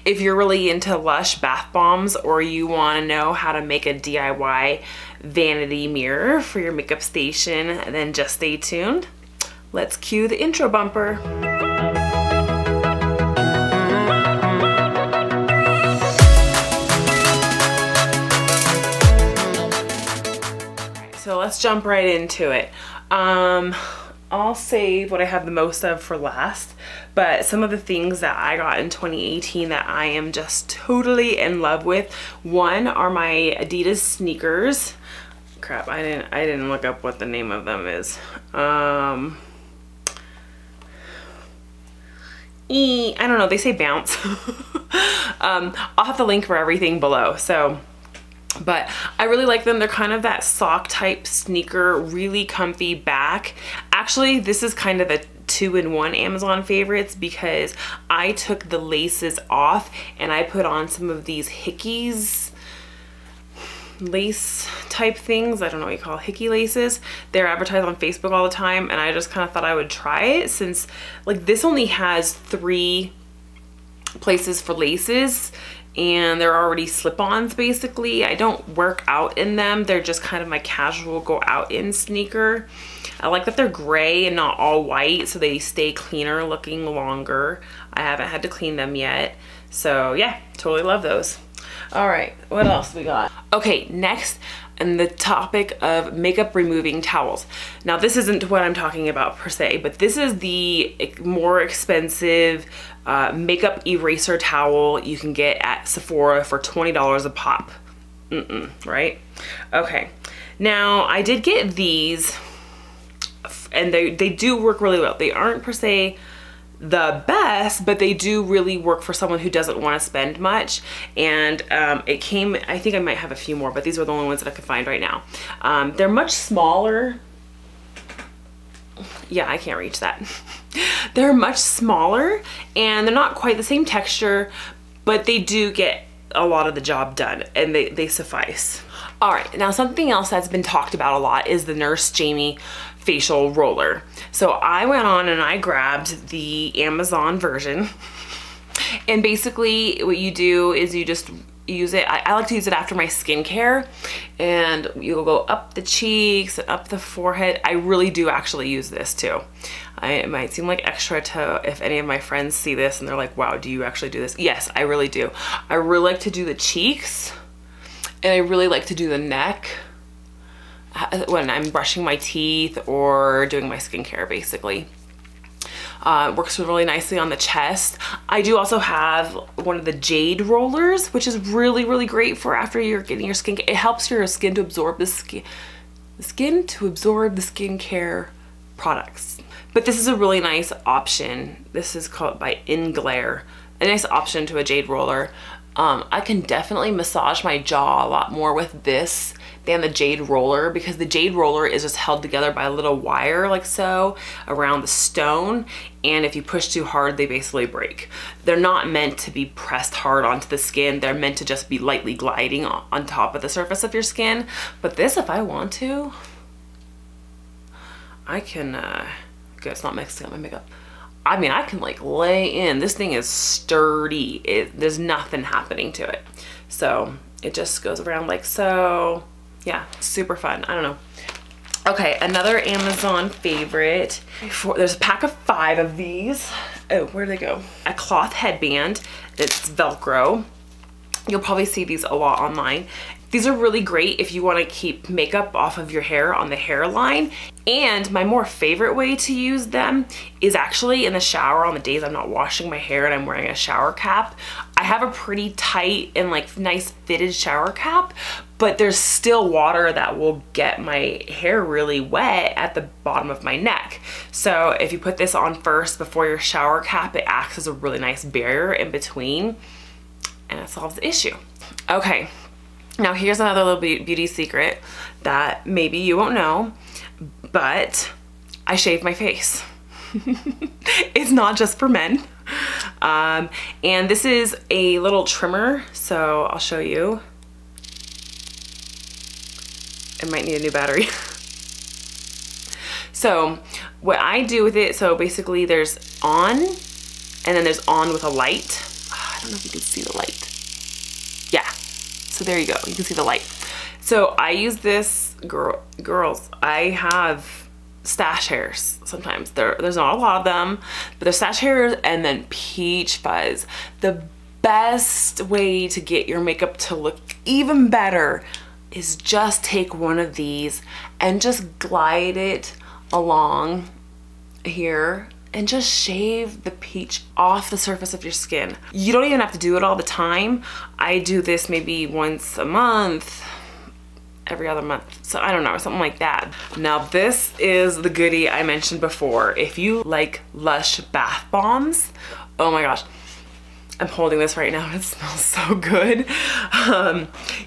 If you're really into Lush bath bombs or you want to know how to make a DIY vanity mirror for your makeup station, then just stay tuned. Let's cue the intro bumper. So let's jump right into it. I'll save what I have the most of for last, but some of the things that I got in 2018 that I am just totally in love with. One are my Adidas Sneakers. Crap, I didn't look up what the name of them is. I don't know, they say bounce. I'll have the link for everything below. So, but I really like them. They're kind of that sock type sneaker, really comfy back. Actually, this is kind of a 2-in-1 Amazon favorites because I took the laces off and I put on some of these Hickeys lace type things. I don't know what you call Hickey laces. They're advertised on Facebook all the time, and I just kind of thought I would try it since like this only has 3 places for laces and they're already slip-ons basically. I don't work out in them. They're just kind of my casual go out in sneaker. I like that they're gray and not all white, so they stay cleaner looking longer. I haven't had to clean them yet. So yeah, totally love those. All right, what else we got? Okay, next and the topic of makeup removing towels. Now this isn't what I'm talking about per se, but this is the more expensive makeup eraser towel you can get at Sephora for $20 a pop. Right? Okay, now I did get these and they do work really well. They aren't per se the best, but they do really work for someone who doesn't want to spend much. And it came, I think I might have a few more, but these were the only ones that I could find right now. They're much smaller. Yeah, I can't reach that. They're much smaller and they're not quite the same texture, but they do get a lot of the job done and they suffice. All right, now something else that's been talked about a lot is the Nurse Jamie facial roller. So I went on and I grabbed the Amazon version, and basically what you do is you just use it. I like to use it after my skincare, and you'll go up the cheeks and up the forehead. I really do actually use this too. It might seem like extra to if any of my friends see this and they're like, wow, do you actually do this? Yes, I really do. I really like to do the cheeks and I really like to do the neck when I'm brushing my teeth or doing my skincare basically. It works really nicely on the chest. I do also have one of the jade rollers, which is really, really great for after you're getting your skin. It helps your skin to absorb the skincare products. But this is a really nice option. This is called by Inglare. A nice option to a jade roller. I can definitely massage my jaw a lot more with this than the jade roller, because the jade roller is just held together by a little wire like so around the stone, and if you push too hard they basically break. They're not meant to be pressed hard onto the skin. They're meant to just be lightly gliding on top of the surface of your skin. But this, if I want to, I can good, it's not mixing up my makeup. I mean, I can like lay in. This thing is sturdy. There's nothing happening to it. So it just goes around like so. Yeah, super fun. I don't know. Okay, another Amazon favorite. There's a pack of 5 of these. Oh, where'd they go? A cloth headband. It's Velcro. You'll probably see these a lot online. These are really great if you want to keep makeup off of your hair on the hairline. And my more favorite way to use them is actually in the shower on the days I'm not washing my hair and I'm wearing a shower cap. I have a pretty tight and like nice fitted shower cap, but there's still water that will get my hair really wet at the bottom of my neck. So if you put this on first before your shower cap, it acts as a really nice barrier in between and it solves the issue. Okay. Now here's another little beauty secret that maybe you won't know, but I shave my face. It's not just for men. And this is a little trimmer, so I'll show you. It might need a new battery. So what I do with it, so basically there's on, and then there's on with a light. I don't know if you can see the light. Yeah, so there you go, you can see the light. So I use this, girls, I have stash hairs sometimes. There's not a lot of them, but there's stash hairs and then peach fuzz. The best way to get your makeup to look even better is just take one of these and just glide it along here and just shave the peach off the surface of your skin. You don't even have to do it all the time. I do this maybe once a month, every other month. So I don't know, something like that. Now this is the goodie I mentioned before. If you like Lush bath bombs, oh my gosh. I'm holding this right now and it smells so good.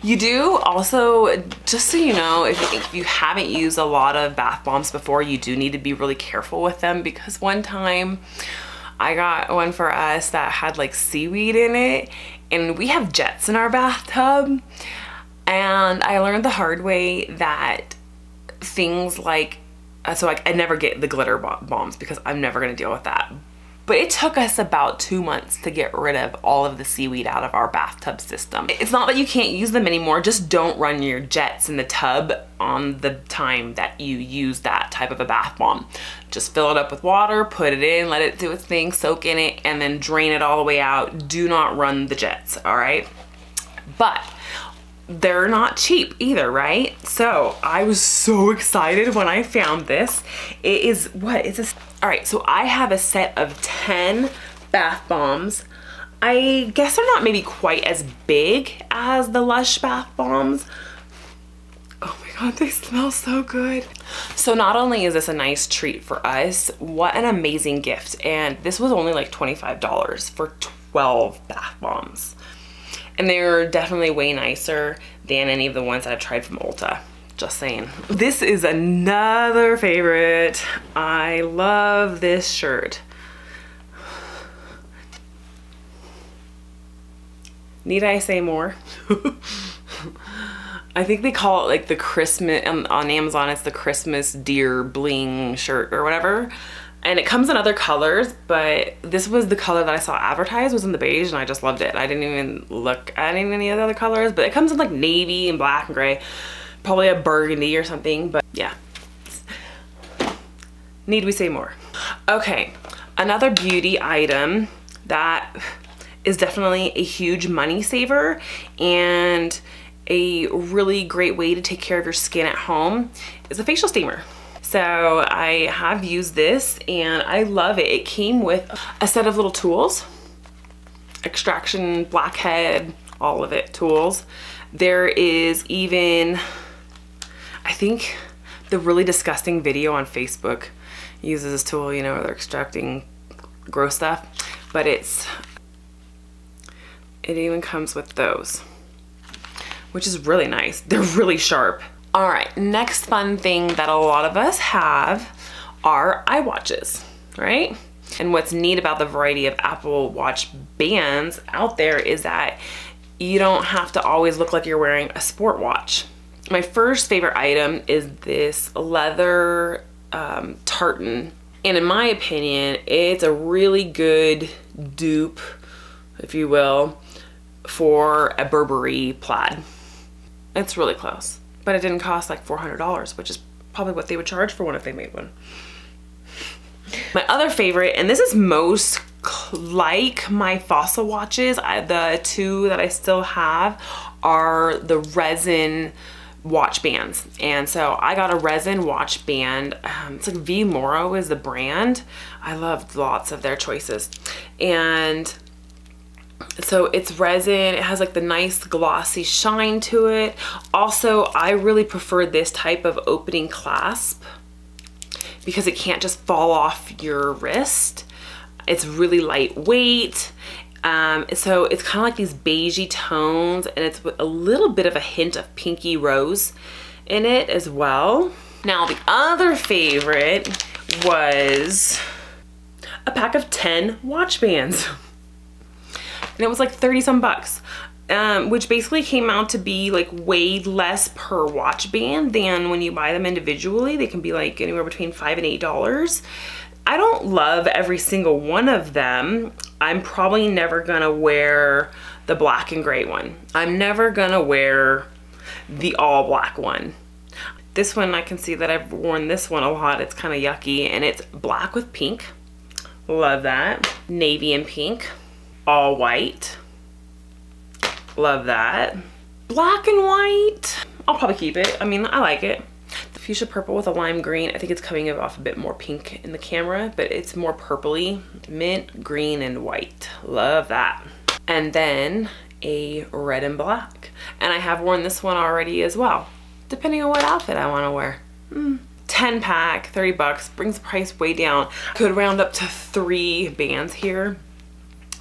You do also, just so you know, if you haven't used a lot of bath bombs before, you do need to be really careful with them, because one time I got one for us that had like seaweed in it, and we have jets in our bathtub, and I learned the hard way that things like, so I never get the glitter bombs because I'm never gonna deal with that. But it took us about 2 months to get rid of all of the seaweed out of our bathtub system. It's not that you can't use them anymore, just don't run your jets in the tub on the time that you use that type of a bath bomb. Just fill it up with water, put it in, let it do its thing, soak in it, and then drain it all the way out. Do not run the jets, all right? But they're not cheap either, right? So I was so excited when I found this. It is, what is this? All right, so I have a set of 10 bath bombs. I guess they're not maybe quite as big as the Lush bath bombs. Oh my God, they smell so good. So not only is this a nice treat for us, what an amazing gift. And this was only like $25 for 12 bath bombs. And they're definitely way nicer than any of the ones that I've tried from Ulta. Just saying. This is another favorite. I love this shirt. Need I say more? I think they call it like the Christmas, on Amazon it's the Christmas deer bling shirt or whatever. And it comes in other colors, but this was the color that I saw advertised, was in the beige, and I just loved it. I didn't even look at any of the other colors, but it comes in like navy and black and gray. Probably a burgundy or something, but yeah. Need we say more? Okay, another beauty item that is definitely a huge money saver and a really great way to take care of your skin at home is a facial steamer. So I have used this and I love it. It came with a set of little tools, extraction, blackhead, all of it tools. There is even, I think the really disgusting video on Facebook uses this tool, you know, where they're extracting gross stuff, but it even comes with those, which is really nice. They're really sharp. All right, next fun thing that a lot of us have are iWatches, right? And what's neat about the variety of Apple Watch bands out there is that you don't have to always look like you're wearing a sport watch. My first favorite item is this leather tartan. And in my opinion, it's a really good dupe, if you will, for a Burberry plaid. It's really close, but it didn't cost like $400, which is probably what they would charge for one if they made one. My other favorite, and this is most like my Fossil watches, the two that I still have are the resin watch bands. And so I got a resin watch band. It's like V Moro is the brand. I loved lots of their choices. And so it's resin, it has like the nice glossy shine to it. Also, I really prefer this type of opening clasp because it can't just fall off your wrist. It's really lightweight. So it's kind of like these beigey tones, and it's with a little bit of a hint of pinky rose in it as well. Now the other favorite was a pack of 10 watch bands. And it was like 30 some bucks, which basically came out to be like way less per watch band than when you buy them individually. They can be like anywhere between $5 and $8. I don't love every single one of them. I'm probably never gonna wear the black and gray one. I'm never gonna wear the all black one. This one, I can see that I've worn this one a lot. It's kind of yucky, and it's black with pink. Love that. Navy and pink. All white. Love that. Black and white. I'll probably keep it. I mean, I like it. The fuchsia purple with a lime green. I think it's coming off a bit more pink in the camera, but it's more purpley. Mint, green, and white. Love that. And then a red and black. And I have worn this one already as well, depending on what outfit I want to wear. 10 pack, 30 bucks, brings the price way down. Could round up to 3 bands here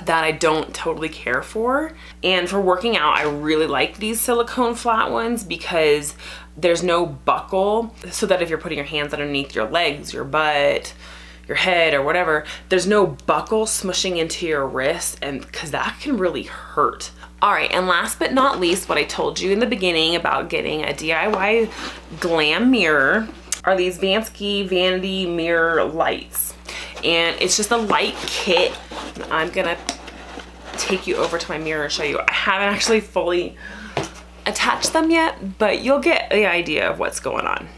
that I don't totally care for. And for working out, I really like these silicone flat ones because there's no buckle, so that if you're putting your hands underneath your legs, your butt, your head, or whatever, there's no buckle smushing into your wrist, and because that can really hurt. All right, and last but not least, what I told you in the beginning about getting a DIY glam mirror are these Vanity mirror lights. And it's just a light kit. I'm gonna take you over to my mirror and show you. I haven't actually fully attached them yet, but you'll get the idea of what's going on.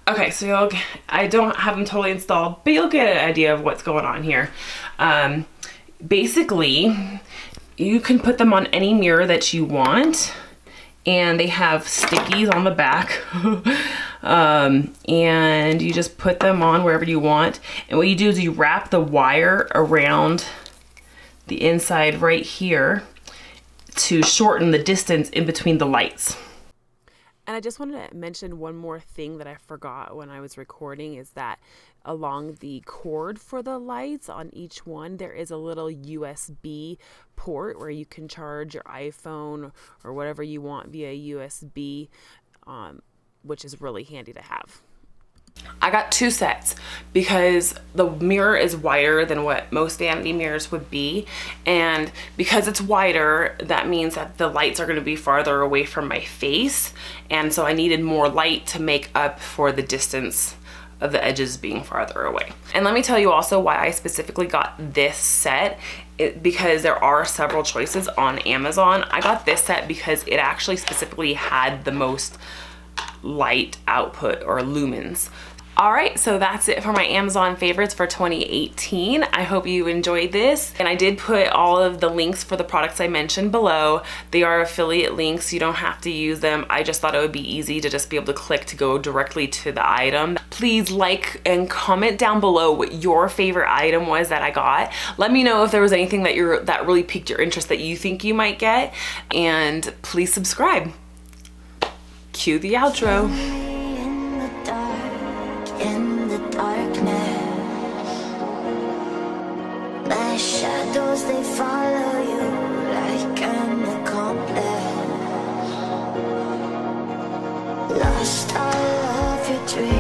Okay, so I don't have them totally installed, but you'll get an idea of what's going on here. Basically, you can put them on any mirror that you want, and they have stickies on the back. And you just put them on wherever you want. And what you do is you wrap the wire around the inside right here to shorten the distance in between the lights. And I just wanted to mention one more thing that I forgot when I was recording, is that along the cord for the lights on each one, there is a little USB port where you can charge your iPhone or whatever you want via USB, which is really handy to have. I got 2 sets because the mirror is wider than what most Vanity mirrors would be, and because it's wider, that means that the lights are going to be farther away from my face, and so I needed more light to make up for the distance of the edges being farther away. And let me tell you also why I specifically got this set, because there are several choices on Amazon. I got this set because it actually specifically had the most light output or lumens. All right, so that's it for my Amazon favorites for 2018. I hope you enjoyed this. And I did put all of the links for the products I mentioned below. They are affiliate links. You don't have to use them. I just thought it would be easy to just be able to click to go directly to the item. Please like and comment down below what your favorite item was that I got. Let me know if there was anything that that really piqued your interest that you think you might get. And please subscribe. Cue the outro. In the darkness, my shadows, they follow you like an accomplice. Lost all of your dreams.